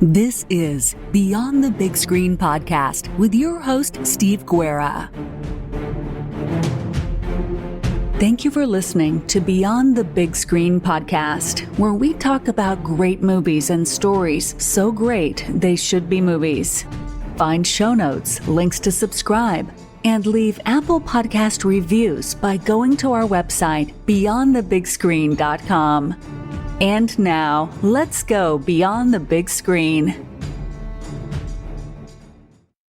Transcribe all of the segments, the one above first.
This is Beyond the Big Screen podcast with your host, Steve Guerra. Thank you for listening to Beyond the Big Screen podcast, where we talk about great movies and stories so great they should be movies. Find show notes, links to subscribe, and leave Apple Podcast reviews by going to our website, beyondthebigscreen.com. And now, let's go beyond the big screen.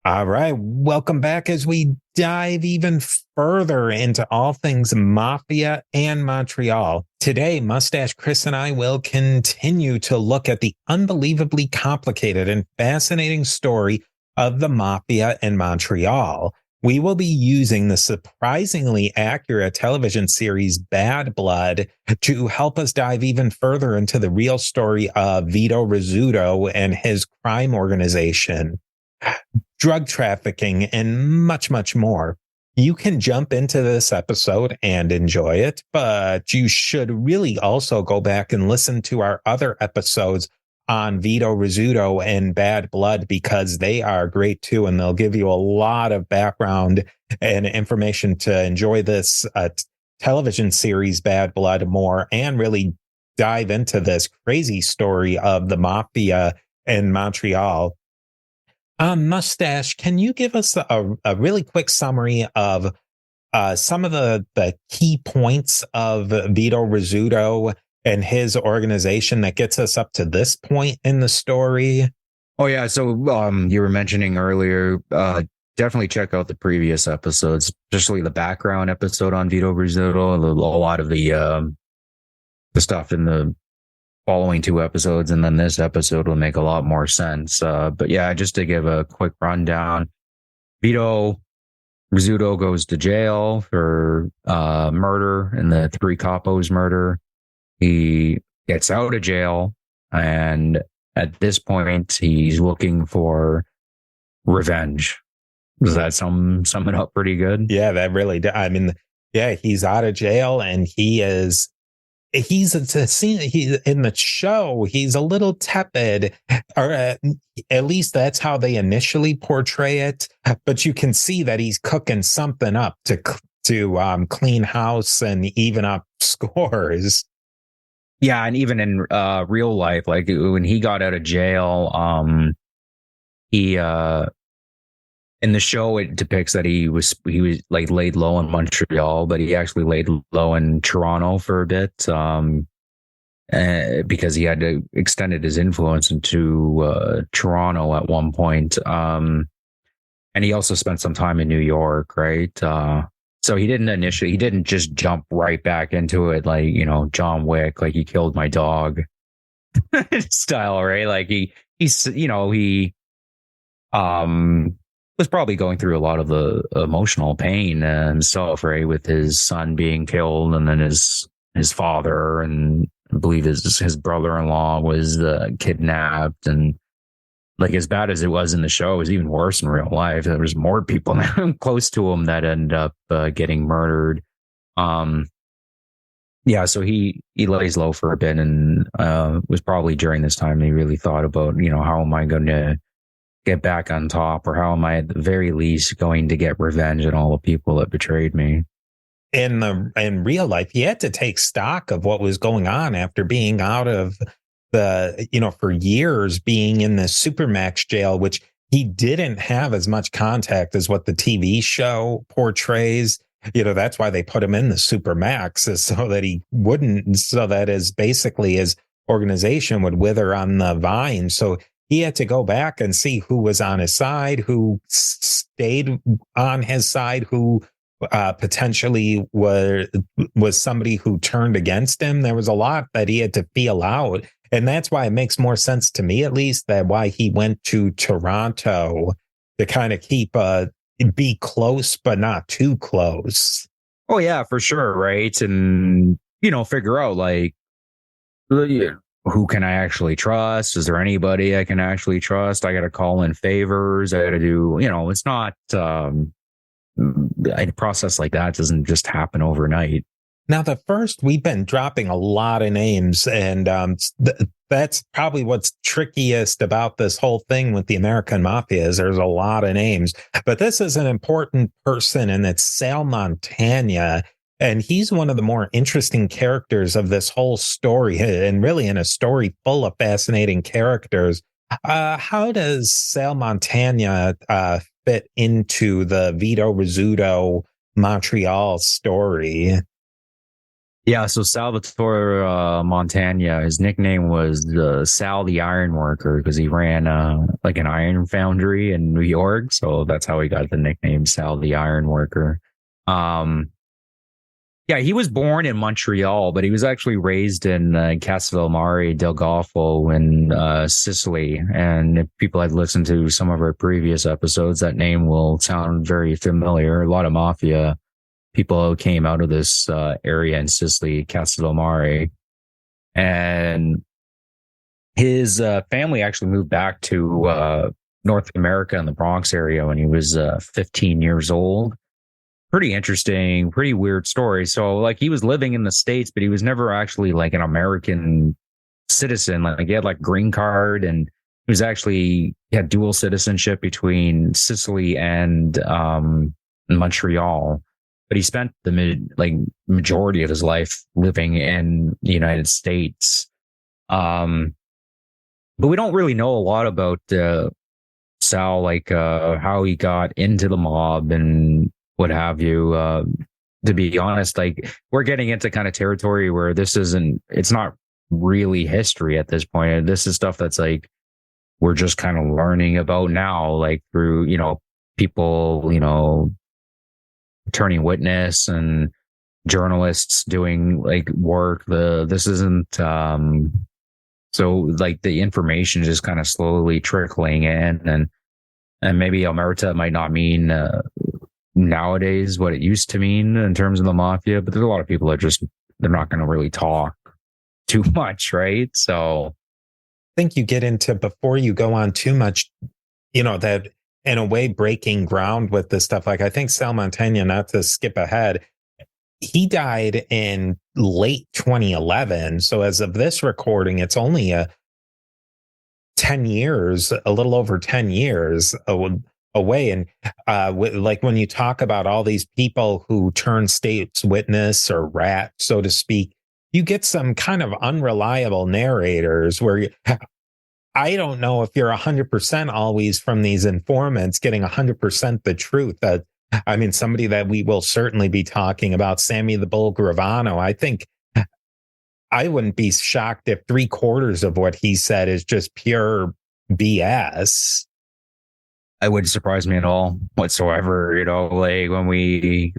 All right, welcome back as we dive even further into all things Mafia and Montreal. Today, Mustache Chris and I will continue to look at the unbelievably complicated and fascinating story of the Mafia in Montreal. We will be using the surprisingly accurate television series Bad Blood to help us dive even further into the real story of Vito Rizzuto and his crime organization, drug trafficking, and much, much more. You can jump into this episode and enjoy it, but you should really also go back and listen to our other episodes on Vito Rizzuto and Bad Blood, because they are great too, and they'll give you a lot of background and information to enjoy this television series Bad Blood more, and really dive into this crazy story of the Mafia in Montreal. Mustache, can you give us a really quick summary of some of the key points of Vito Rizzuto and his organization that gets us up to this point in the story? Oh, yeah. So you were mentioning earlier, definitely check out the previous episodes, especially the background episode on Vito Rizzuto. A lot of the stuff in the following two episodes, and then this episode will make a lot more sense. But yeah, just to give a quick rundown, Vito Rizzuto goes to jail for murder in the Three Capos murder. He gets out of jail, and at this point, he's looking for revenge. Does that sum it up pretty good? Yeah, that really does. I mean, yeah, he's out of jail, and he's in the show, he's a little tepid, or at least that's how they initially portray it. But you can see that he's cooking something up to clean house and even up scores. Yeah, and even in real life, like when he got out of jail, he in the show it depicts that he was like laid low in Montreal, but he actually laid low in Toronto for a bit, because he had to extended his influence into Toronto at one point, and he also spent some time in New York, right? So he didn't just jump right back into it like, John Wick, like he killed my dog style, right? Like he was probably going through a lot of the emotional pain himself, right? With his son being killed, and then his father, and I believe his brother-in-law was kidnapped, and like as bad as it was in the show, it was even worse in real life. There was more people close to him that end up getting murdered. Yeah, so he lays low for a bit, and was probably during this time he really thought about, how am I going to get back on top, or how am I at the very least going to get revenge on all the people that betrayed me. In real life, he had to take stock of what was going on after being out of for years, being in the Supermax jail, which he didn't have as much contact as what the TV show portrays. That's why they put him in the Supermax, is so that his organization would wither on the vine. So he had to go back and see who was on his side, who stayed on his side, who potentially was somebody who turned against him. There was a lot that he had to feel out. And that's why it makes more sense to me, at least, that why he went to Toronto to kind of be close, but not too close. Oh, yeah, for sure. Right. And, figure out like, who can I actually trust? Is there anybody I can actually trust? I got to call in favors. I got to do, it's not a process like that doesn't just happen overnight. Now, the first, we've been dropping a lot of names, and that's probably what's trickiest about this whole thing with the American Mafia is there's a lot of names. But this is an important person, and it's Sal Montagna. And he's one of the more interesting characters of this whole story, and really in a story full of fascinating characters. How does Sal Montagna fit into the Vito Rizzuto Montreal story? Yeah, so Salvatore Montagna, his nickname was Sal the Ironworker because he ran like an iron foundry in New York. So that's how he got the nickname Sal the Ironworker. Yeah, he was born in Montreal, but he was actually raised in Castellamare del Golfo in Sicily. And if people had listened to some of our previous episodes, that name will sound very familiar. A lot of mafia people came out of this area in Sicily, Castellamare. And his family actually moved back to North America in the Bronx area when he was 15 years old. Pretty interesting, pretty weird story. So like he was living in the States, but he was never actually like an American citizen. Like he had like green card, and he was actually he had dual citizenship between Sicily and Montreal. But he spent the majority of his life living in the United States. But we don't really know a lot about Sal, like how he got into the mob and what have you. To be honest, like we're getting into kind of territory where it's not really history at this point. This is stuff that's like we're just kind of learning about now, like through, people, turning witness and journalists doing like work. This isn't so like the information is just kind of slowly trickling in, and maybe Omerta might not mean nowadays what it used to mean in terms of the mafia, but there's a lot of people that they're not going to really talk too much, right? So I think you get into, before you go on too much, that in a way breaking ground with this stuff. Like I think Sal Montagna, not to skip ahead, he died in late 2011. So as of this recording, it's only 10 years, a little over 10 years away. And like when you talk about all these people who turn state's witness or rat, so to speak, you get some kind of unreliable narrators where I don't know if you're 100% always from these informants getting 100% the truth. I mean, somebody that we will certainly be talking about, Sammy the Bull Gravano. I think I wouldn't be shocked if 3/4 of what he said is just pure BS. It wouldn't surprise me at all whatsoever. Like when we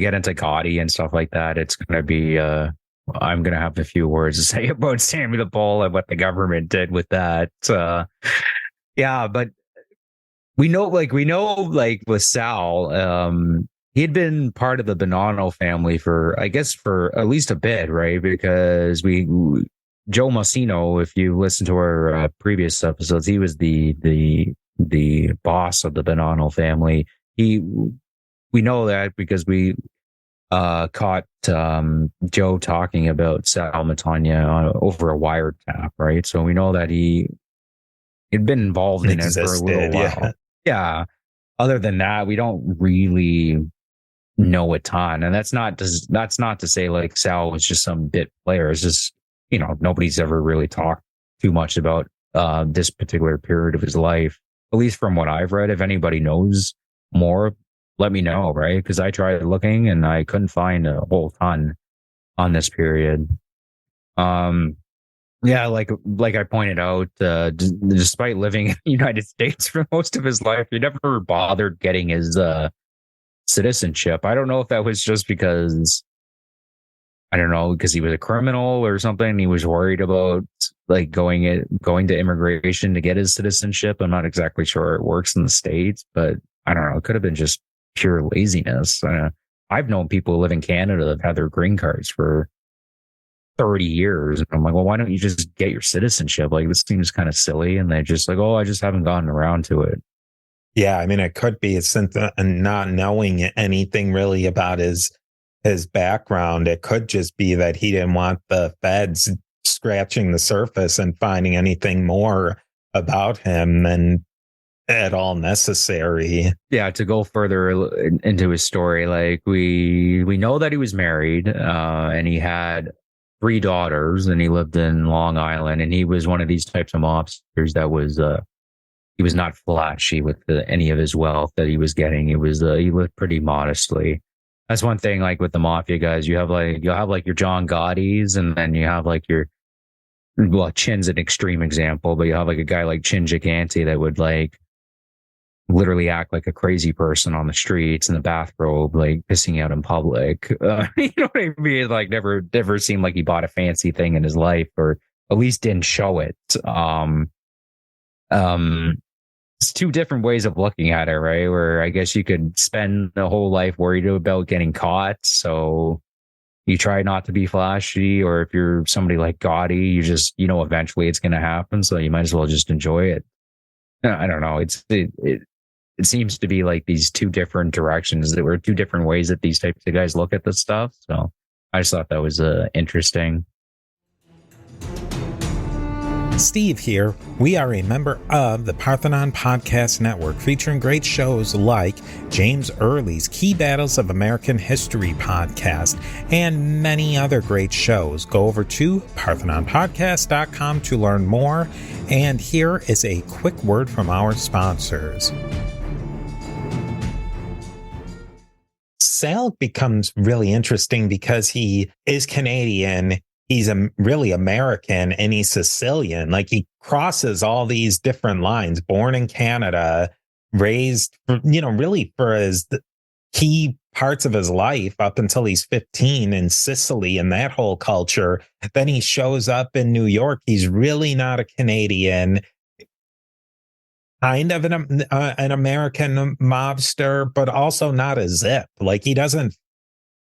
get into Gotti and stuff like that, it's going to be, I'm going to have a few words to say about Sammy the Bull and what the government did with that. Yeah, but we know with Sal, he had been part of the Bonanno family for at least a bit, right? Because Joe Massino, if you listen to our previous episodes, he was the boss of the Bonanno family. We know that because we caught Joe talking about Sal Montagna over a wiretap, right? So we know that he'd been involved in it for a little while. Yeah. Other than that, we don't really know a ton, and that's not to say like Sal was just some bit player. It's just nobody's ever really talked too much about this particular period of his life, at least from what I've read. If anybody knows more, let me know, right? Because I tried looking and I couldn't find a whole ton on this period. Yeah, like I pointed out, despite living in the United States for most of his life, he never bothered getting his citizenship. I don't know if that was just because he was a criminal or something. He was worried about like going to immigration to get his citizenship. I'm not exactly sure it works in the States, but I don't know. It could have been just pure laziness. I've known people who live in Canada that have had their green cards for 30 years. And I'm like, well, why don't you just get your citizenship? Like, this seems kind of silly. And they're just like, oh, I just haven't gotten around to it. Yeah, I mean, it could be not knowing anything really about his his background, it could just be that he didn't want the feds scratching the surface and finding anything more about him than at all necessary. Yeah, to go further into his story, like we know that he was married, and he had 3 daughters, and he lived in Long Island, and he was one of these types of mobsters that was he was not flashy with any of his wealth that he was getting. He lived pretty modestly. That's one thing, like with the mafia guys, you'll have like your John Gottis, and then you have like your, well, Chin's an extreme example, but you have like a guy like Chin Gigante that would like literally act like a crazy person on the streets in the bathrobe, like pissing out in public. You know what I mean? Like never seemed like he bought a fancy thing in his life, or at least didn't show it. It's 2 different ways of looking at it, right? Where I guess you could spend the whole life worried about getting caught, so you try not to be flashy, or if you're somebody like Gotti, you just, eventually it's going to happen, so you might as well just enjoy it. I don't know. It seems to be like these 2 different directions. There were 2 different ways that these types of guys look at this stuff. So I just thought that was interesting. Steve here. We are a member of the Parthenon Podcast Network, featuring great shows like James Early's Key Battles of American History podcast and many other great shows. Go over to parthenonpodcast.com to learn more. And here is a quick word from our sponsors. Sal becomes really interesting because he is Canadian. He's really American, and he's Sicilian. Like, he crosses all these different lines. Born in Canada, raised, really for his key parts of his life up until he's 15 in Sicily and that whole culture. Then he shows up in New York. He's really not a Canadian. Kind of an American mobster, but also not a zip. Like, he doesn't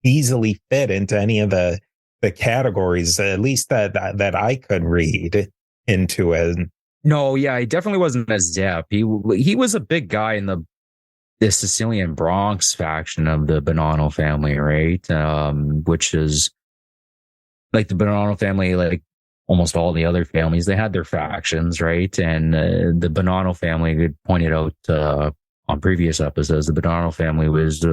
easily fit into any of the categories, at least that I could read into it. No, yeah, he definitely wasn't a zip. He was a big guy in the Sicilian Bronx faction of the Bonanno family, right? Which is like the Bonanno family, like almost all the other families, they had their factions, right? And the Bonanno family, we pointed out on previous episodes, the Bonanno family was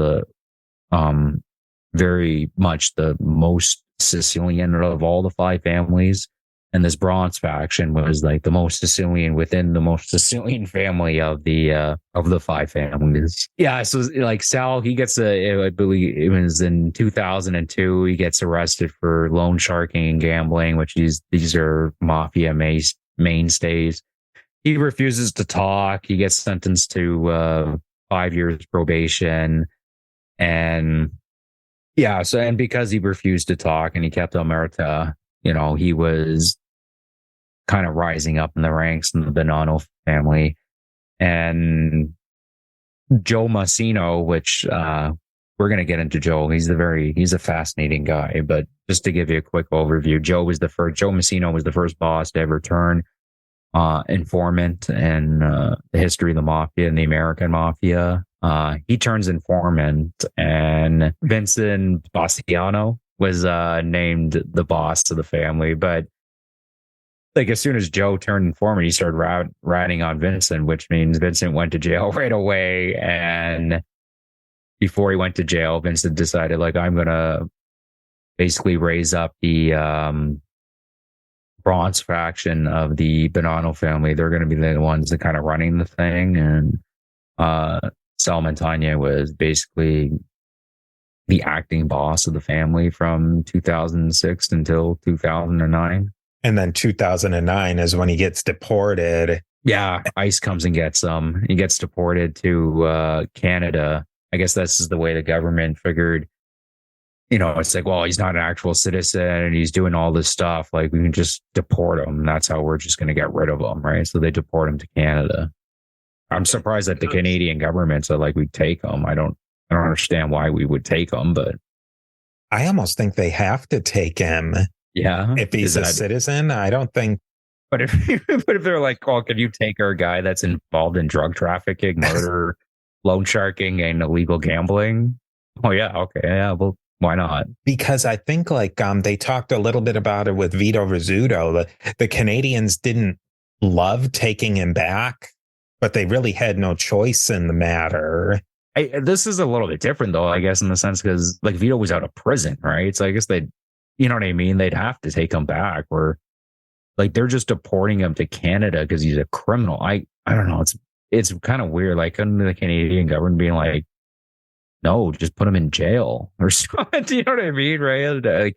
very much the most Sicilian of all the 5 families, and this Bronx faction was like the most Sicilian within the most Sicilian family of the 5 families. Yeah, so like Sal, he gets I believe it was in 2002, he gets arrested for loan sharking and gambling, which these are mafia mainstays. He refuses to talk. He gets sentenced to 5 years probation, and yeah, so, and because he refused to talk and he kept omerta, he was kind of rising up in the ranks in the Bonanno family. And Joe Massino, which we're going to get into Joe. He's a fascinating guy, but just to give you a quick overview, Joe Massino was the first boss to ever turn informant in the history of the mafia and the American mafia. He turns informant, and Vincent Bastiano was named the boss of the family. But like, as soon as Joe turned informant, he started ratting on Vincent, which means Vincent went to jail right away. And before he went to jail, Vincent decided, like, I'm going to basically raise up the Bronx faction of the Bonanno family. They're going to be the ones that kind of running the thing. And Sal Montagna was basically the acting boss of the family from 2006 until 2009. And then 2009 is when he gets deported. Yeah, ICE comes and gets him. He gets deported to Canada. I guess this is the way the government figured, it's like, well, he's not an actual citizen and he's doing all this stuff. Like, we can just deport him. That's how we're just going to get rid of him, right? So they deport him to Canada. I'm surprised that the Canadian government said, like, we'd take him. I don't understand why we would take him, but I almost think they have to take him. Yeah. If he's a citizen, I don't think. But if they're like, oh, can you take our guy that's involved in drug trafficking, murder, loan sharking, and illegal gambling? Oh yeah, okay, yeah, we'll Why not? Because I think like they talked a little bit about it with Vito Rizzuto. The Canadians didn't love taking him back, but they really had no choice in the matter. This is a little bit different, though, I guess, in the sense because like Vito was out of prison, right? So I guess they'd, you know what I mean? They'd have to take him back, or like they're just deporting him to Canada because he's a criminal. I don't know. It's kind of weird. Like, couldn't the Canadian government being like, no, just put him in jail or something? Do you know what I mean? Right?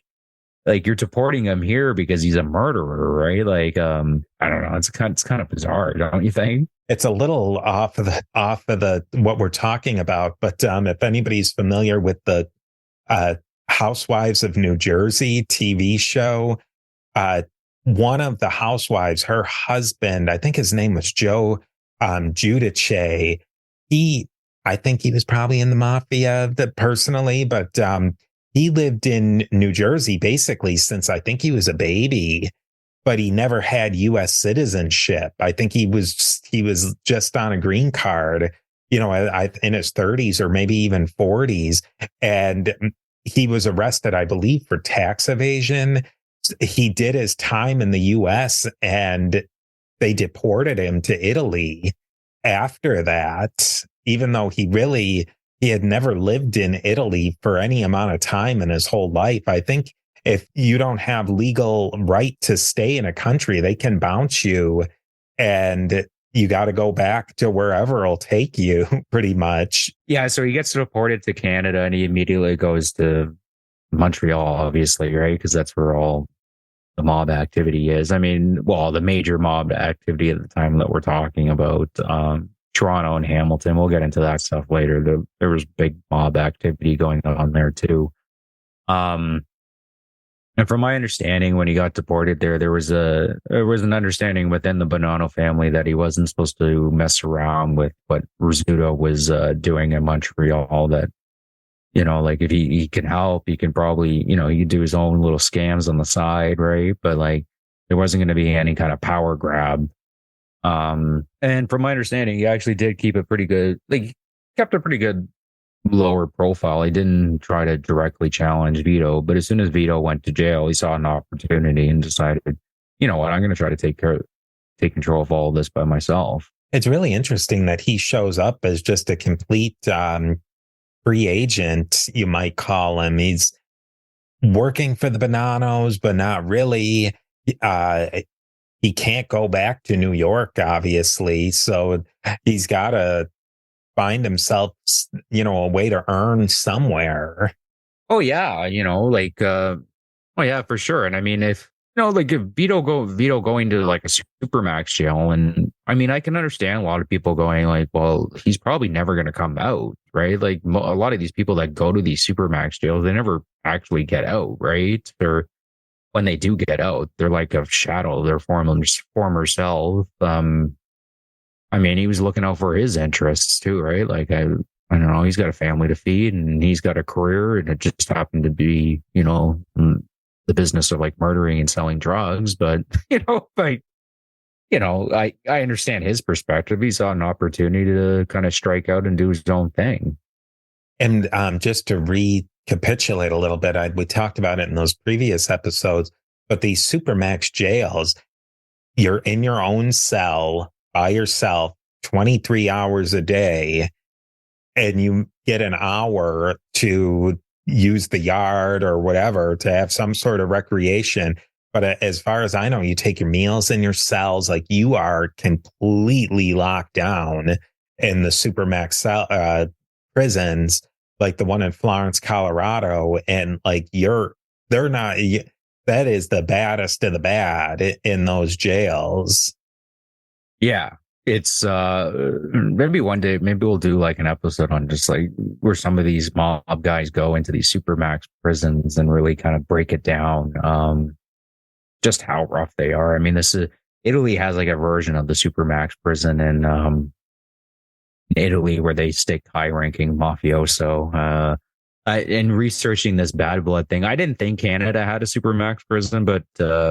Like you're deporting him here because he's a murderer, right? Like, I don't know. It's kind of bizarre, don't you think? It's a little off of the what we're talking about. But if anybody's familiar with the Housewives of New Jersey TV show, one of the housewives, her husband, I think his name was Joe Giudice. I think he was probably in the mafia personally, but he lived in New Jersey basically since I think he was a baby, but he never had U.S. citizenship. I think he was just on a green card, you know, in his 30s or maybe even 40s. And he was arrested, I believe, for tax evasion. He did his time in the U.S. and they deported him to Italy after that, even though he had never lived in Italy for any amount of time in his whole life. I think if you don't have legal right to stay in a country, they can bounce you and you got to go back to wherever it'll take you, pretty much. Yeah, so he gets deported to Canada and he immediately goes to Montreal, obviously, right? Because that's where all the mob activity is. I mean, well, the major mob activity at the time that we're talking about, Toronto and Hamilton. We'll get into that stuff later. There was big mob activity going on there too. And from my understanding, when he got deported there was an understanding within the Bonanno family that he wasn't supposed to mess around with what Rizzuto was doing in Montreal. That, you know, like if he can help, he can probably, you know, he could do his own little scams on the side, right? But like there wasn't going to be any kind of power grab. And from my understanding, he actually did keep a pretty good, like kept a pretty good lower profile. He didn't try to directly challenge Vito, but as soon as Vito went to jail, he saw an opportunity and decided, you know what, I'm going to try to take control of all of this by myself. It's really interesting that he shows up as just a complete free agent, you might call him. He's working for the Bonannos, but not really. He can't go back to New York, obviously. So he's got to find himself, you know, a way to earn somewhere. Oh, yeah. You know, like, oh, yeah, for sure. And I mean, if, you know, like if Vito going to like a supermax jail, and I mean, I can understand a lot of people going like, well, he's probably never going to come out, right? Like a lot of these people that go to these supermax jails, they never actually get out, right? Or when they do get out, they're like a shadow of their former self. I mean, he was looking out for his interests too, right? Like I don't know, he's got a family to feed and he's got a career, and it just happened to be, you know, the business of like murdering and selling drugs. But you know, like, you know, I understand his perspective. He saw an opportunity to kind of strike out and do his own thing. And just to recapitulate a little bit, we talked about it in those previous episodes, but these supermax jails, you're in your own cell by yourself 23 hours a day, and you get an hour to use the yard or whatever to have some sort of recreation. But as far as I know, you take your meals in your cells, like you are completely locked down in the supermax prisons, like the one in Florence, Colorado. And like that is the baddest of the bad in those jails. Yeah. It's maybe one day, maybe we'll do like an episode on just like where some of these mob guys go into these supermax prisons and really kind of break it down. Just how rough they are. I mean, Italy has like a version of the supermax prison in Italy where they stick high-ranking mafioso. In researching this bad blood thing, I didn't think Canada had a supermax prison, but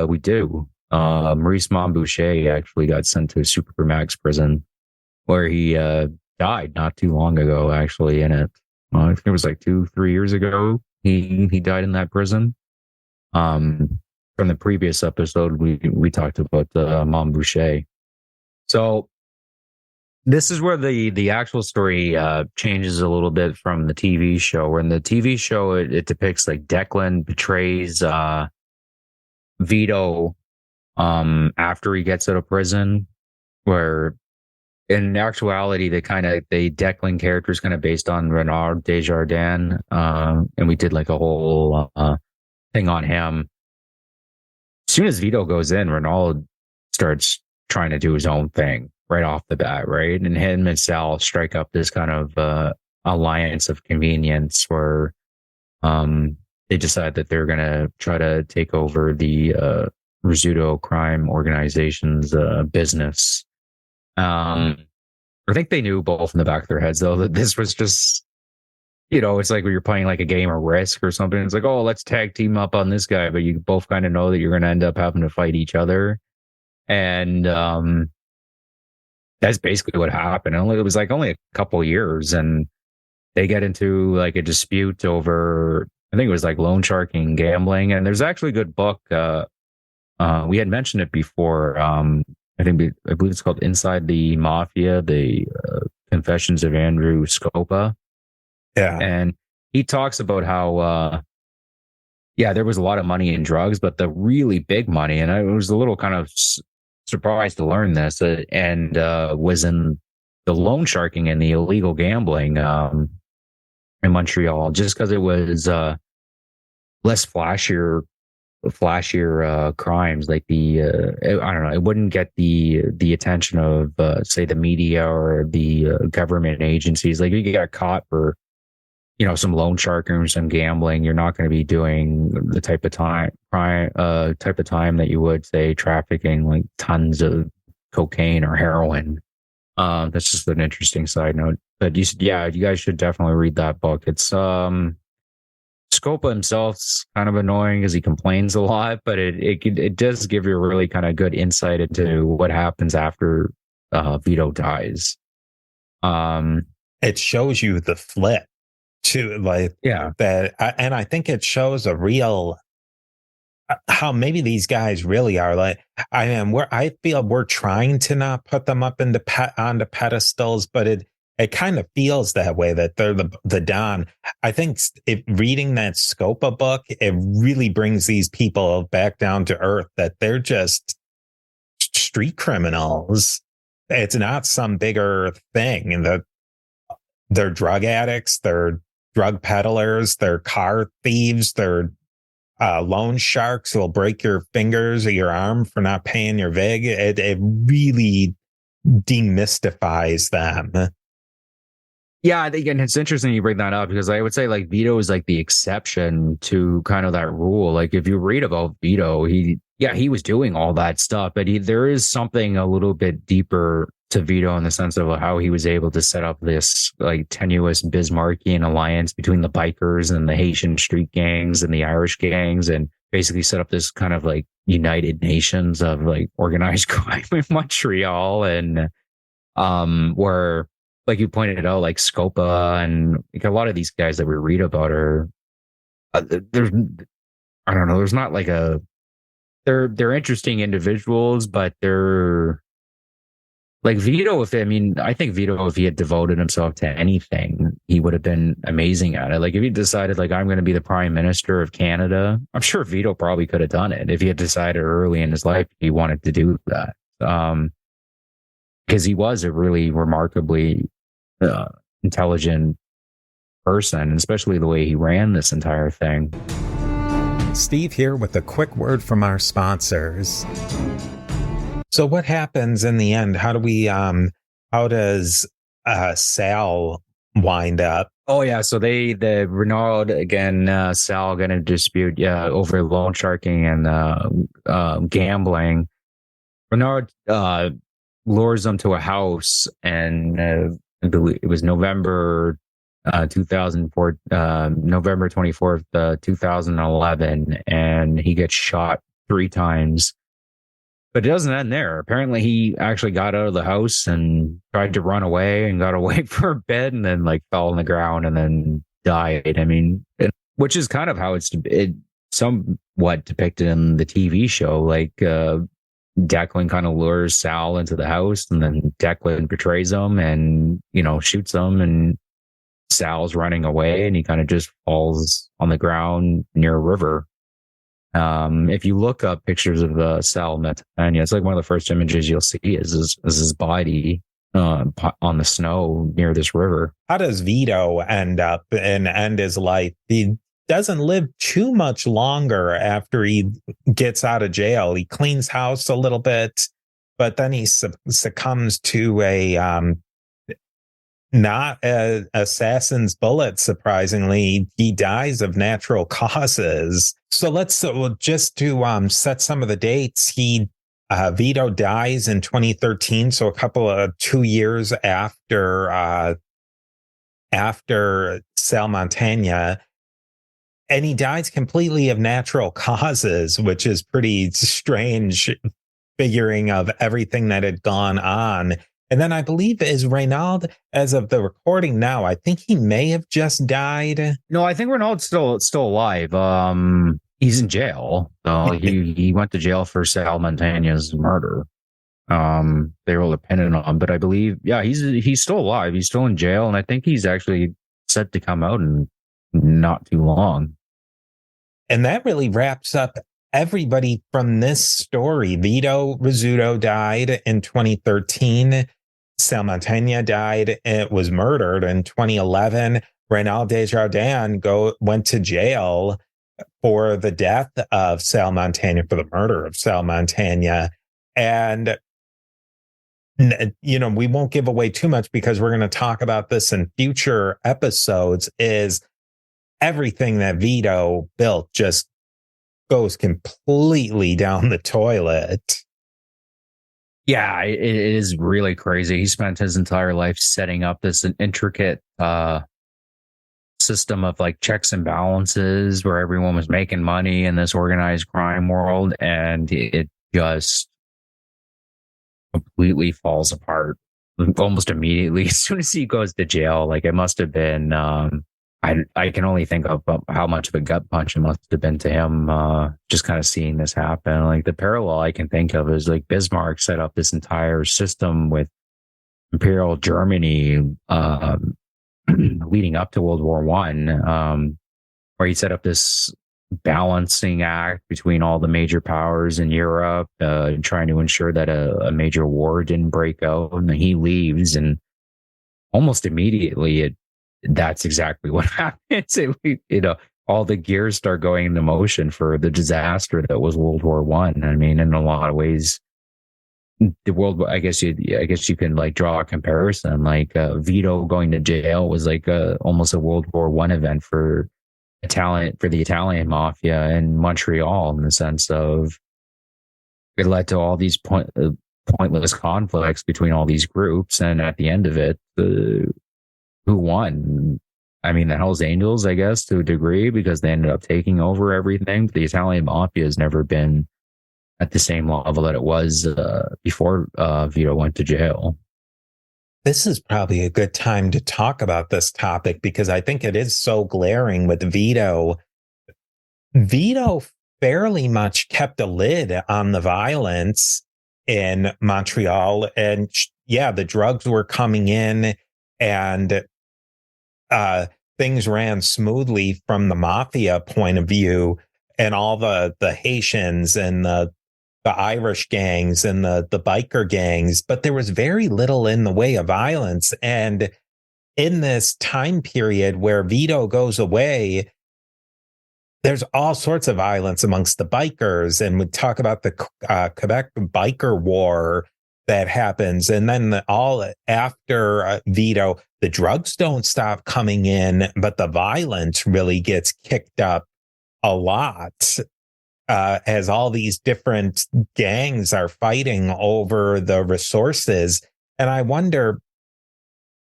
we do. Maurice Montboucher actually got sent to a supermax prison where he died not too long ago, actually, in it. I think it was like 2-3 years ago. he died in that prison. From the previous episode, we talked about Mom Boucher. So this is where the actual story changes a little bit from the TV show. Where in the TV show, it depicts like Declan betrays Vito after he gets out of prison, where in actuality the Declan character is kind of based on Reynald Desjardins, and we did like a whole thing on him. As soon as Vito goes in, Reynald starts trying to do his own thing right off the bat, right? And him and Sal strike up this kind of alliance of convenience where they decide that they're going to try to take over the Rizzuto crime organization's business. I think they knew both in the back of their heads, though, that this was just, it's like when you're playing like a game of Risk or something. It's like, oh, let's tag team up on this guy. But you both kind of know that you're going to end up having to fight each other. And that's basically what happened. It was like only a couple years, and they get into like a dispute over, I think it was like loan sharking, gambling. And there's actually a good book. We had mentioned it before. I believe it's called Inside the Mafia, the Confessions of Andrew Scopa. Yeah. And he talks about how, there was a lot of money in drugs, but the really big money, and I was a little kind of surprised to learn this, was in the loan sharking and the illegal gambling in Montreal, just because it was less flashier crimes, like I don't know, it wouldn't get the attention of say the media or the government agencies. Like, if you got caught for some loan sharking or some gambling, you're not going to be doing the type of time that you would say trafficking like tons of cocaine or heroin. That's just an interesting side note. But you guys should definitely read that book. It's Scopa himself's kind of annoying because he complains a lot, but it does give you a really kind of good insight into what happens after Vito dies. It shows you the flip to that, and I think it shows a real how maybe these guys really are like. I feel we're trying to not put them up onto pedestals, but it kind of feels that way, that they're the Don. I think reading that Scopa book, it really brings these people back down to earth, that they're just street criminals. It's not some bigger thing. And they're drug addicts, they're drug peddlers, they're car thieves, they're loan sharks who will break your fingers or your arm for not paying your VIG. It really demystifies them. Yeah, I think, and it's interesting you bring that up, because I would say like Vito is like the exception to kind of that rule. Like, if you read about Vito, he was doing all that stuff, but there is something a little bit deeper to Vito in the sense of how he was able to set up this like tenuous Bismarckian alliance between the bikers and the Haitian street gangs and the Irish gangs, and basically set up this kind of like United Nations of like organized crime in Montreal. And where, like you pointed out, like Scopa and like a lot of these guys that we read about are there's not like they're interesting individuals, but they're like Vito. I think Vito, if he had devoted himself to anything, he would have been amazing at it. Like, if he decided like, I'm going to be the Prime Minister of Canada, I'm sure Vito probably could have done it if he had decided early in his life he wanted to do that. Because he was a really remarkably intelligent person, especially the way he ran this entire thing. Steve here with a quick word from our sponsors. So what happens in the end? How does Sal wind up? Oh yeah, so the Reynald again, Sal going to dispute over loan sharking and gambling. Reynald lures them to a house, and I believe it was November 2004, November 24th, 2011, and he gets shot 3 times. But it doesn't end there. Apparently, he actually got out of the house and tried to run away and got away for a bit, and then like fell on the ground and then died. I mean, which is kind of how it's somewhat depicted in the TV show. Like Declan kind of lures Sal into the house, and then Declan betrays him and, shoots him, and Sal's running away, and he kind of just falls on the ground near a river. If you look up pictures of Sal Montagna, it's like one of the first images you'll see is his body on the snow near this river. How does Vito end up and end his life? He doesn't live too much longer after he gets out of jail. He cleans house a little bit, but then he succumbs to not an assassin's bullet. Surprisingly, he dies of natural causes. So let's just to set some of the dates. Vito dies in 2013, so 2 years after Sal Montagna, and he dies completely of natural causes, which is pretty strange, figuring of everything that had gone on. And then I believe is Reynald, as of the recording now, I think he may have just died. No, I think Reynald's still alive. He's in jail. So he went to jail for Sal Montagna's murder. They rolled a pennant on, but I believe, he's still alive. He's still in jail, and I think he's actually set to come out in not too long. And that really wraps up everybody from this story. Vito Rizzuto died in 2013. Sal Montagna died and was murdered in 2011. Reynald Desjardins went to jail for the death of Sal Montagna, for the murder of Sal Montagna. And, we won't give away too much because we're going to talk about this in future episodes, is everything that Vito built just goes completely down the toilet. Yeah, it is really crazy. He spent his entire life setting up this intricate system of like checks and balances where everyone was making money in this organized crime world, and it just completely falls apart almost immediately as soon as he goes to jail. Like, it must have been I can only think of how much of a gut punch it must have been to him, just kind of seeing this happen. Like, the parallel I can think of is like Bismarck set up this entire system with Imperial Germany leading up to World War I, where he set up this balancing act between all the major powers in Europe, trying to ensure that a major war didn't break out. And then he leaves, and almost immediately that's exactly what happens. All the gears start going into motion for the disaster that was World War I. I mean, in a lot of ways, the world, I guess you can like draw a comparison. Like Vito going to jail was like almost a World War I event for the Italian Mafia in Montreal, in the sense of it led to all these pointless conflicts between all these groups, and at the end of it, who won? I mean, the Hells Angels, I guess, to a degree, because they ended up taking over everything. But the Italian Mafia has never been at the same level that it was before Vito went to jail. This is probably a good time to talk about this topic because I think it is so glaring with Vito. Vito fairly much kept a lid on the violence in Montreal. And the drugs were coming in, and things ran smoothly from the mafia point of view, and all the Haitians and the Irish gangs and the biker gangs, but there was very little in the way of violence. And in this time period where Vito goes away, there's all sorts of violence amongst the bikers, and we talk about the Quebec biker war that happens. And then all after Vito, the drugs don't stop coming in, but the violence really gets kicked up a lot as all these different gangs are fighting over the resources. And I wonder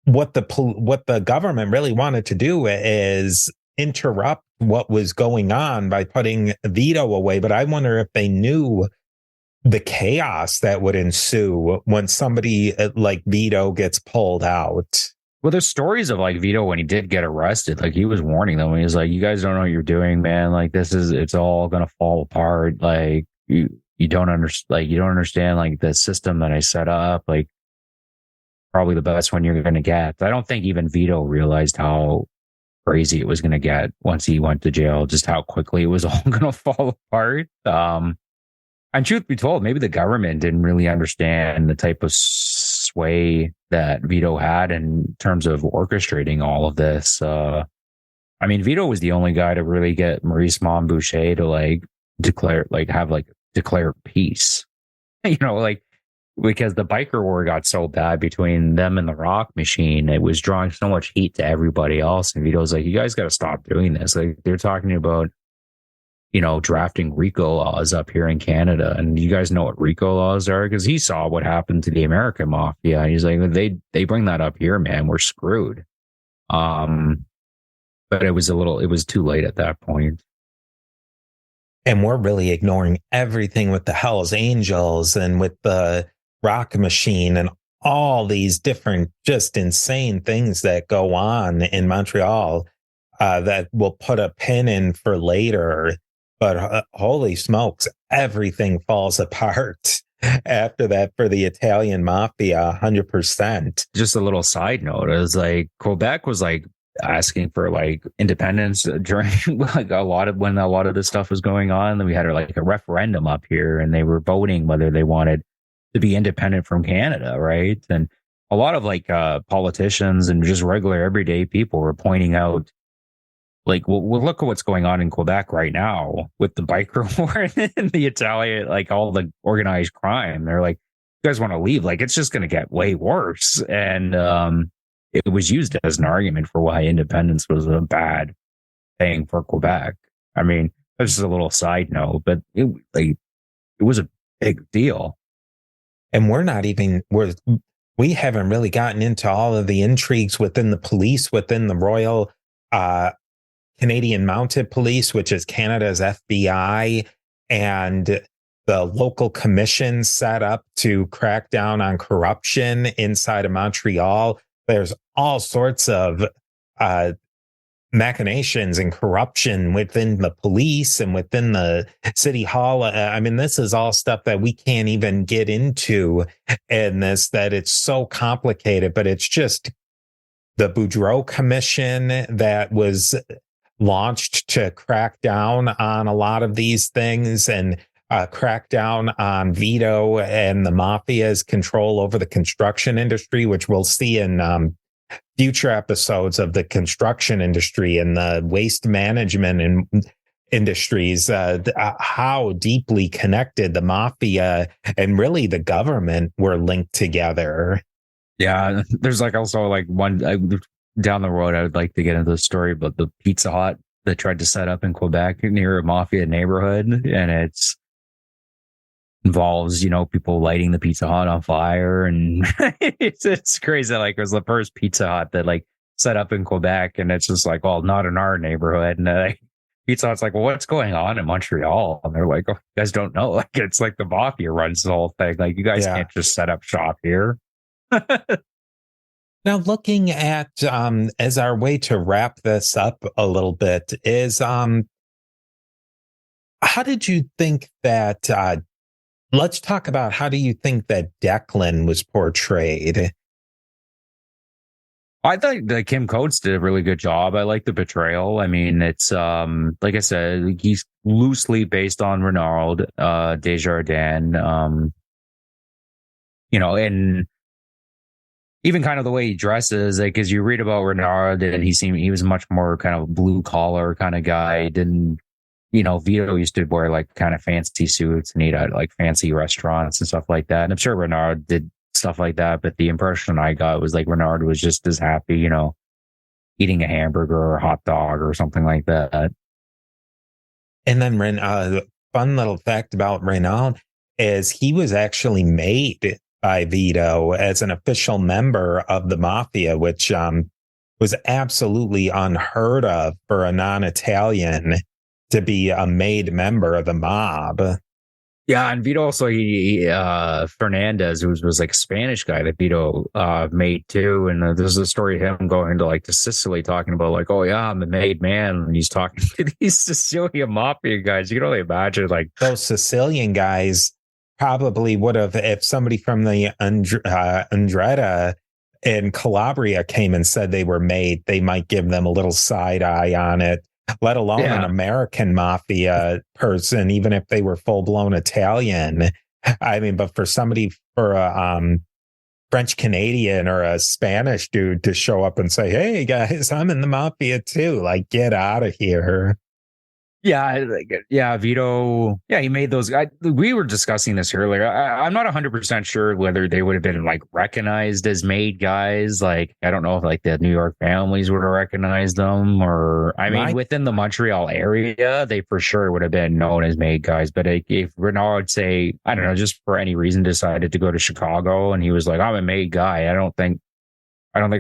what the government really wanted to do is interrupt what was going on by putting Vito away. But I wonder if they knew the chaos that would ensue when somebody like Vito gets pulled out. Well, there's stories of like Vito when he did get arrested, like he was warning them. He was like, "You guys don't know what you're doing, man. Like it's all gonna fall apart. Like you don't understand. Like you don't understand like the system that I set up. Like probably the best one you're gonna get." I don't think even Vito realized how crazy it was gonna get once he went to jail. Just how quickly it was all gonna fall apart. And truth be told, maybe the government didn't really understand the type of sway that Vito had in terms of orchestrating all of this. I mean, Vito was the only guy to really get Maurice Montboucher to like declare peace. You know, like because the biker war got so bad between them and the Rock Machine, it was drawing so much heat to everybody else. And Vito's like, "You guys got to stop doing this." Like they're talking about, you know, drafting RICO laws up here in Canada. And you guys know what RICO laws are? Because he saw what happened to the American Mafia. He's like, they bring that up here, man. We're screwed. But it was too late at that point. And we're really ignoring everything with the Hells Angels and with the Rock Machine and all these different just insane things that go on in Montreal that we'll put a pin in for later. But holy smokes, everything falls apart after that for the Italian Mafia, 100%. Just a little side note is like Quebec was like asking for like independence during like when a lot of this stuff was going on. Then we had like a referendum up here and they were voting whether they wanted to be independent from Canada, right? And a lot of like politicians and just regular everyday people were pointing out, like, well, look at what's going on in Quebec right now with the biker war and the Italian, like all the organized crime. They're like, "You guys want to leave? Like, it's just going to get way worse." And it was used as an argument for why independence was a bad thing for Quebec. I mean, that's just a little side note, but it was a big deal. And we haven't really gotten into all of the intrigues within the police, within the Royal Canadian Mounted Police, which is Canada's FBI, and the local commission set up to crack down on corruption inside of Montreal. There's all sorts of machinations and corruption within the police and within the city hall. I mean, this is all stuff that we can't even get into in this, that it's so complicated, but it's just the Boudreau Commission that was launched to crack down on a lot of these things and crack down on Vito and the mafia's control over the construction industry, which we'll see in future episodes of the construction industry and the waste management and industries, how deeply connected the mafia and really the government were linked together. Yeah, there's like also like one down the road, I would like to get into the story about the Pizza Hut that tried to set up in Quebec near a mafia neighborhood. And it's involves, you know, people lighting the Pizza Hut on fire. And it's crazy. Like it was the first Pizza Hut that like set up in Quebec. And it's just like, well, not in our neighborhood. And Pizza Hut's like, well, what's going on in Montreal? And they're like, oh, you guys don't know. Like, it's like the mafia runs the whole thing. Like, you guys can't just set up shop here. Now, looking at as our way to wrap this up a little bit is how did you think that let's talk about how do you think that Declan was portrayed? I thought that Kim Coates did a really good job. I like the Betrayal. I mean, it's like I said, he's loosely based on Reynald, Desjardins, you know, and even kind of the way he dresses, like, as you read about Reynald, and he was much more kind of blue collar kind of guy. Didn't, you know, Vito used to wear like kind of fancy suits and eat at like fancy restaurants and stuff like that. And I'm sure Reynald did stuff like that, but the impression I got was like Reynald was just as happy, you know, eating a hamburger or a hot dog or something like that. And then fun little fact about Reynald is he was actually made by Vito as an official member of the mafia, which was absolutely unheard of for a non-Italian to be a made member of the mob. Yeah, and Vito also Fernandez, who was like a Spanish guy that Vito made too, and there's a story of him going to Sicily, talking about like, oh yeah, I'm the made man, and he's talking to these Sicilian mafia guys. You can only imagine like those Sicilian guys probably would have, if somebody from the Andretta in Calabria came and said they were made, they might give them a little side eye on it, let alone an American mafia person, even if they were full blown Italian. I mean, but for somebody, for a French Canadian or a Spanish dude to show up and say, hey guys, I'm in the mafia too, like, get out of here. Yeah, Vito. Yeah, he made those. We were discussing this earlier. I'm not 100% sure whether they would have been like recognized as made guys. Like, I don't know if like the New York families would have recognized them, or I mean, within the Montreal area, they for sure would have been known as made guys. But if Reynald, say, I don't know, just for any reason decided to go to Chicago and he was like, I'm a made guy, I don't think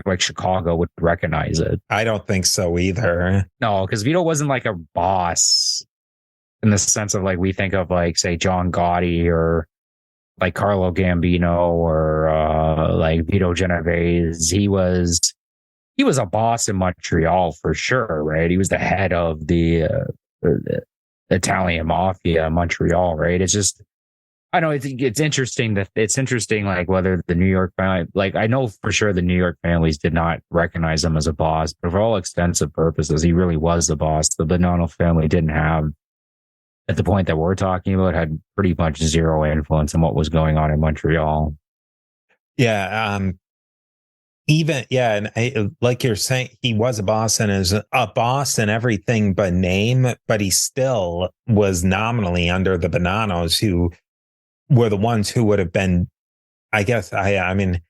like Chicago would recognize it. I don't think so either. No, because Vito wasn't like a boss in the sense of like we think of like, say, John Gotti or like Carlo Gambino or like Vito Genovese. He was a boss in Montreal for sure, right? He was the head of the Italian mafia in Montreal, right? It's just, I know it's interesting like whether the New York family, like I know for sure the New York families did not recognize him as a boss, but for all extensive purposes, he really was the boss. The Bonanno family didn't have, at the point that we're talking about, had pretty much zero influence on what was going on in Montreal. Yeah. And like you're saying, he was a boss and is a boss in everything but name, but he still was nominally under the Bonannos, who were the ones who would have been, I guess, I mean,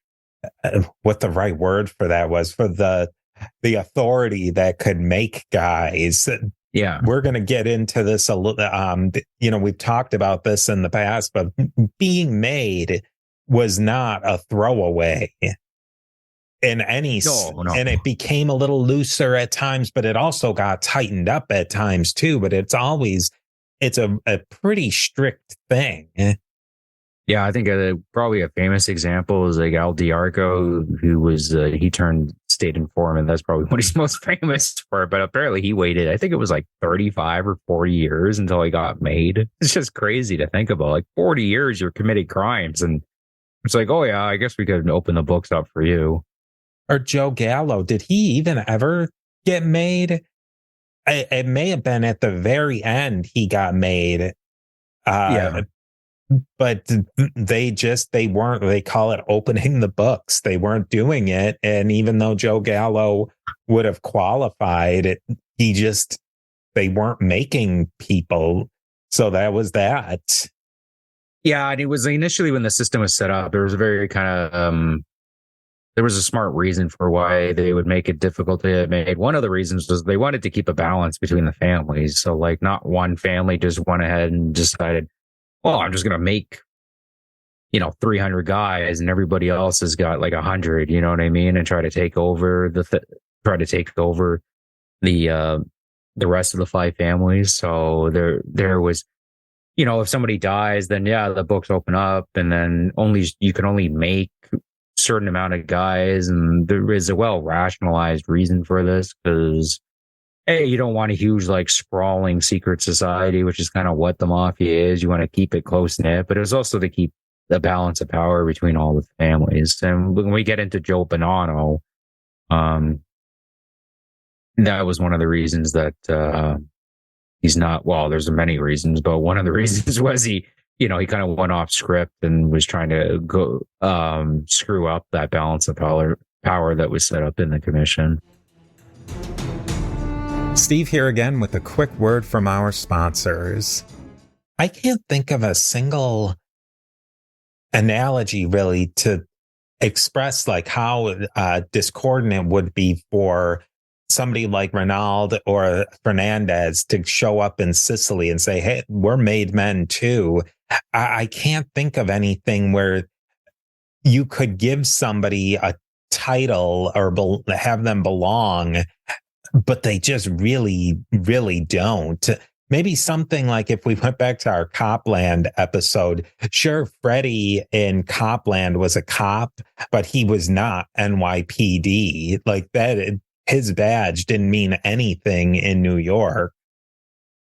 what the right word for that was, for the authority that could make guys. Yeah. We're going to get into this a little, we've talked about this in the past, but being made was not a throwaway in any, no. And it became a little looser at times, but it also got tightened up at times too. But it's a pretty strict thing. Yeah, I think probably a famous example is like Al Diarco, who was, he turned state informant. That's probably what he's most famous for. But apparently he waited, I think it was like 35 or 40 years until he got made. It's just crazy to think about. Like 40 years, you're committing crimes. And it's like, oh yeah, I guess we could open the books up for you. Or Joe Gallo, did he even ever get made? It may have been at the very end he got made. Yeah. But they call it opening the books. They weren't doing it. And even though Joe Gallo would have qualified, they weren't making people. So that was that. Yeah. And it was initially, when the system was set up, there was a very kind of, there was a smart reason for why they would make it difficult to get made. One of the reasons was they wanted to keep a balance between the families. So like not one family just went ahead and decided, well, I'm just going to make, 300 guys and everybody else has got like 100, you know what I mean? And try to take over the rest of the 5 families. So there was, if somebody dies, then yeah, the books open up, and then you can only make a certain amount of guys. And there is a well rationalized reason for this, because hey, you don't want a huge, like, sprawling secret society, which is kind of what the mafia is. You want to keep it close knit, but it's also to keep the balance of power between all the families. And when we get into Joe Bonanno, that was one of the reasons that he's not. Well, there's many reasons, but one of the reasons was he kind of went off script and was trying to go screw up that balance of power that was set up in the commission. Steve here again with a quick word from our sponsors. I can't think of a single analogy really to express like how discordant it would be for somebody like Reynald or Fernandez to show up in Sicily and say, hey, we're made men too. I can't think of anything where you could give somebody a title or have them belong, but they just really, really don't. maybe something like if we went back to our Copland episode, sure, Freddie in Copland was a cop, but he was not NYPD. Like that, his badge didn't mean anything in New York.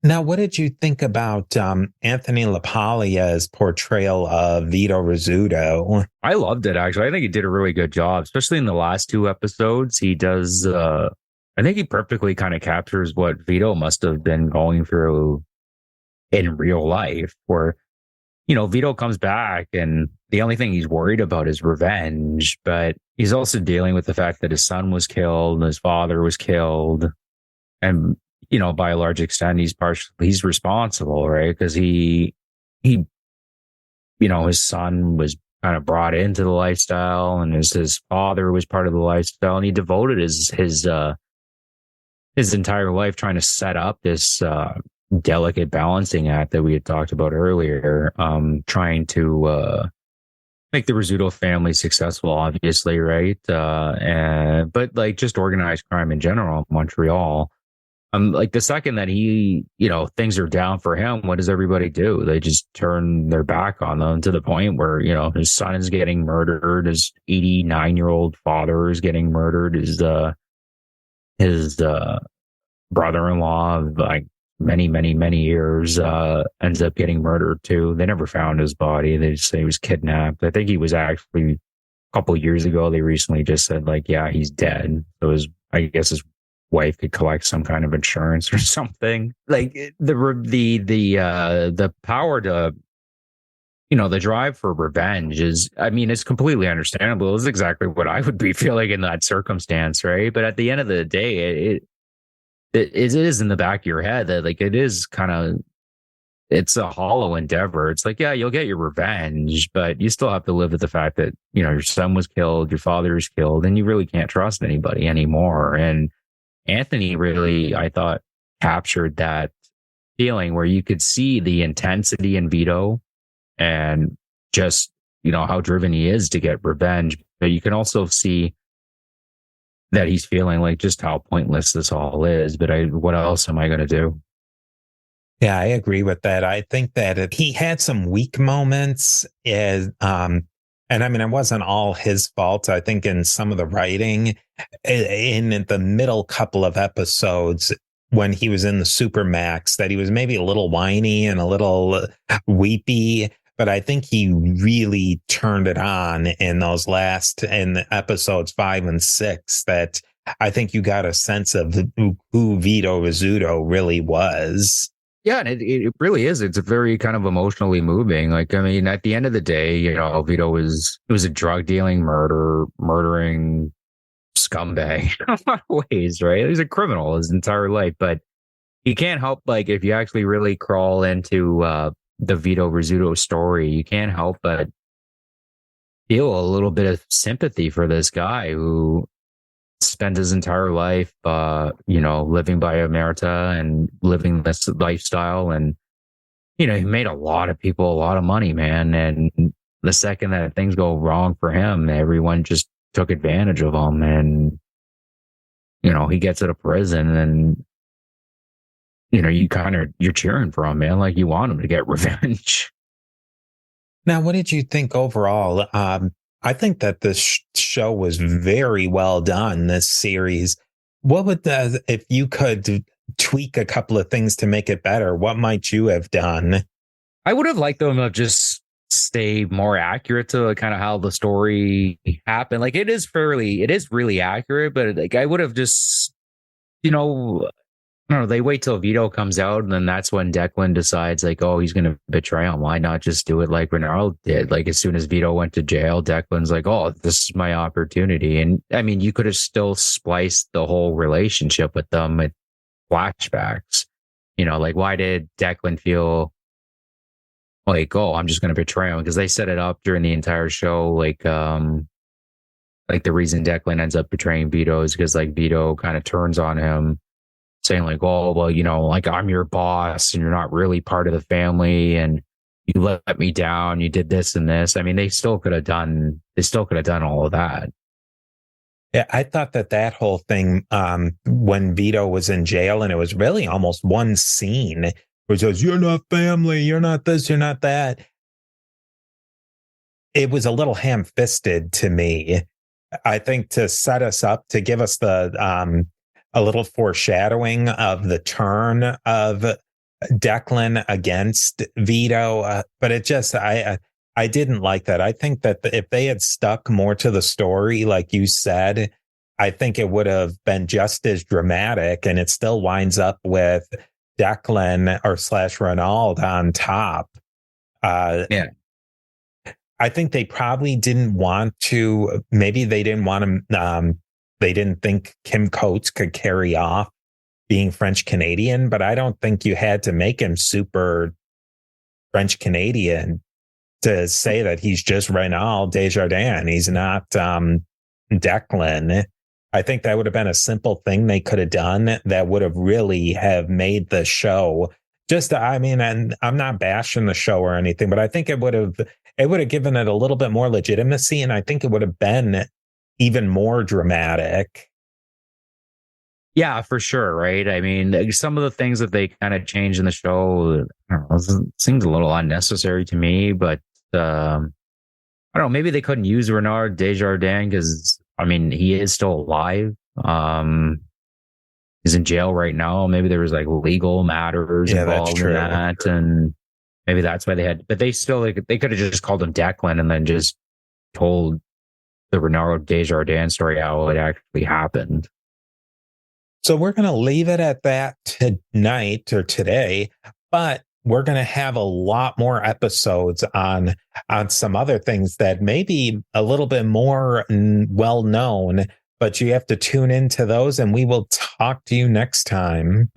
Now, what did you think about Anthony LaPaglia's portrayal of Vito Rizzuto? I loved it, actually. I think he did a really good job, especially in the last two episodes. He does, I think he perfectly kind of captures what Vito must have been going through in real life, where, you know, Vito comes back and the only thing he's worried about is revenge, but he's also dealing with the fact that his son was killed, his father was killed, and you know, by a large extent, he's responsible, right? Because he, you know, his son was kind of brought into the lifestyle, and his father was part of the lifestyle, and he devoted his entire life trying to set up this delicate balancing act that we had talked about earlier, trying to make the Rizzuto family successful, obviously, right? But like just organized crime in general, Montreal. Like the second that he, you know, things are down for him, what does everybody do? They just turn their back on them to the point where, you know, his son is getting murdered, his 89-year-old father is getting murdered, his brother-in-law of like many years ends up getting murdered too. They never found his body. They just say he was kidnapped. I think he was actually a couple of years ago. They recently just said like, yeah, he's dead. So I guess his wife could collect some kind of insurance or something. Like the power to, you know, the drive for revenge is, I mean, it's completely understandable. It's exactly what I would be feeling in that circumstance, right? But at the end of the day, it is in the back of your head that like it is kind of, it's a hollow endeavor. It's like, yeah, you'll get your revenge, but you still have to live with the fact that, you know, your son was killed, your father is killed, and you really can't trust anybody anymore. And Anthony really, I thought, captured that feeling where you could see the intensity in Vito and just, you know, how driven he is to get revenge. But you can also see that he's feeling like just how pointless this all is. But what else am I going to do? Yeah, I agree with that. I think that he had some weak moments, and I mean, it wasn't all his fault. I think in some of the writing, in the middle couple of episodes, when he was in the Supermax, that he was maybe a little whiny and a little weepy. But I think he really turned it on in in episodes 5 and 6, that I think you got a sense of who Vito Rizzuto really was. Yeah, and it really is. It's a very kind of emotionally moving. Like, I mean, at the end of the day, you know, Vito was a drug dealing, murdering scumbag in a lot of ways, right? He's a criminal his entire life, but you can't help, like, if you actually really crawl into the Vito Rizzuto story, you can't help but feel a little bit of sympathy for this guy who spent his entire life, you know, living by omerta and living this lifestyle. And, you know, he made a lot of people a lot of money, man. And the second that things go wrong for him, everyone just took advantage of him. And, you know, he gets out of prison and, you know, you're cheering for him, man. Like you want him to get revenge. Now, what did you think overall? I think that this show was very well done, this series. What would if you could tweak a couple of things to make it better, what might you have done? I would have liked them to just stay more accurate to kind of how the story happened. Like it is really accurate, but like I would have just, you know, I don't know, they wait till Vito comes out and then that's when Declan decides like, oh, he's going to betray him. Why not just do it like Reynald did? Like as soon as Vito went to jail, Declan's like, oh, this is my opportunity. And I mean, you could have still spliced the whole relationship with them with flashbacks. You know, like why did Declan feel like, oh, I'm just going to betray him? Because they set it up during the entire show. Like the reason Declan ends up betraying Vito is because like Vito kind of turns on him, saying like, oh, well, you know, like I'm your boss and you're not really part of the family and you let me down. You did this and this. I mean, they still could have done all of that. Yeah, I thought that whole thing, when Vito was in jail, and it was really almost one scene which says, you're not family, you're not this, you're not that. It was a little ham-fisted to me. I think to set us up, to give us the a little foreshadowing of the turn of Declan against Vito, but it just I didn't like that. I think that if they had stuck more to the story, like you said, I think it would have been just as dramatic, and it still winds up with Declan or / Reynald on top. Yeah. I think they probably didn't want to. Maybe they didn't want to. They didn't think Kim Coates could carry off being French Canadian, but I don't think you had to make him super French Canadian to say that he's just Reynald Desjardins. He's not Declan. I think that would have been a simple thing they could have done that would have really have made the show just, I mean, and I'm not bashing the show or anything, but I think it would have given it a little bit more legitimacy. And I think it would have been even more dramatic. Yeah, for sure. Right. I mean, some of the things that they kind of changed in the show, I don't know, seems a little unnecessary to me, but I don't know, maybe they couldn't use Reynald Desjardins because, I mean, he is still alive. He's in jail right now. Maybe there was like legal matters involved in that. And maybe that's why they had, but they still, they could have just called him Declan and then just told the Reynald Desjardins story how it actually happened. So we're going to leave it at that tonight or today, but we're going to have a lot more episodes on some other things that may be a little bit more well known, but you have to tune into those, and we will talk to you next time.